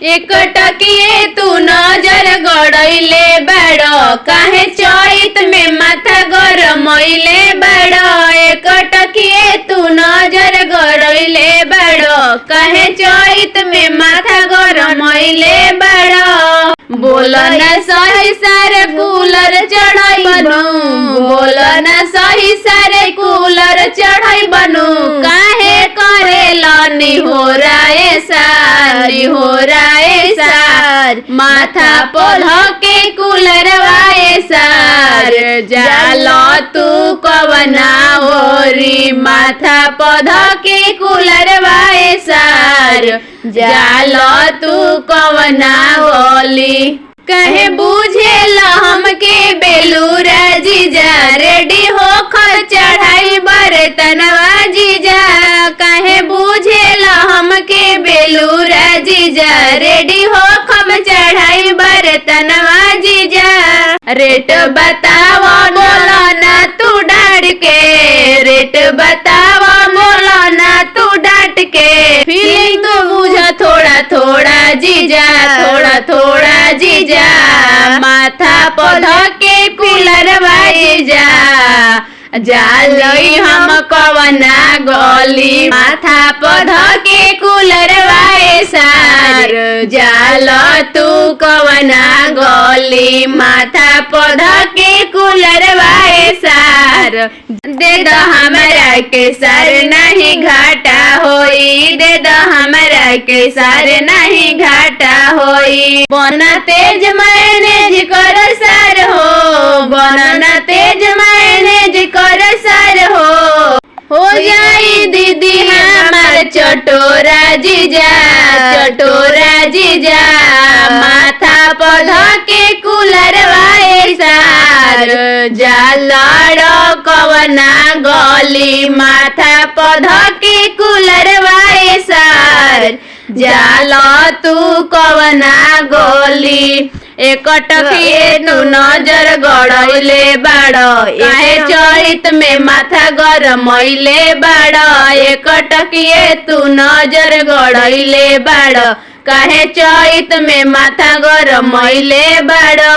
एक टकिए तू नजर गड़ैले बाड़ो, काहे चैत में माथा गरमैले बाड़ो। एक टकिए तू नजर गड़ैले बाड़ो, काहे चैत में माथा गरमैले बाड़ो। बोल न सही सारे कूलर चढ़ाई बनू, बोल न सही सारे कूलर चढ़ाई बनू। काहे करेला निहोराए सार, निहोराए सार। माथा पोल के कूलर वाए सार, जाला तू कवना ओरी। माथा पौध के कूलर वाए सार, जाला तू कवना ओली। कहे बुझेला हमके बेलूरा जीजा, रेडी हो खर चढ़ाई बरतनवा जीजा। कहे बुझेला हमके बेलूरा जीजा, रेडी हो खम चढ़ाई बरतनवा जीजा। रेट बतावा बोलो ना तू डांट के, रेट बतावा बोलो ना तू डांट के। फीलिंग तो बुझा थोड़ा थोड़ा जीजा, थोड़ा थोड़ा जीजा। माथा पौध के कूलर वाई जा, जालई हम कवना गली। माथा पौध के कूलर वाए सार, जाल तू कवना गली। माथा पौध के कूलर वाए सार। दे दो हमरा के सर नहीं घाटा होई, दे दो हमरा के सर नहीं घाटा होई। बना तेज मैनेज कर सर हो, बना तेज मैनेज कर सर हो जाई दीदी हमार चटोरा जीजा, चटोरा जीजा। माथा पौध के कूलर वाए सार, जालड़ो कवना गली। माथा पौध के कूलर वाए सार, जाला तू कवना गली। एक टकिए तू नजर गड़ैले बाड़ो, काहे चैत में माथा गरमैले बाड़ो। एक टकिए तू नजर गड़ैले बाड़ो, काहे चैत में माथा गरमैले बाड़ो।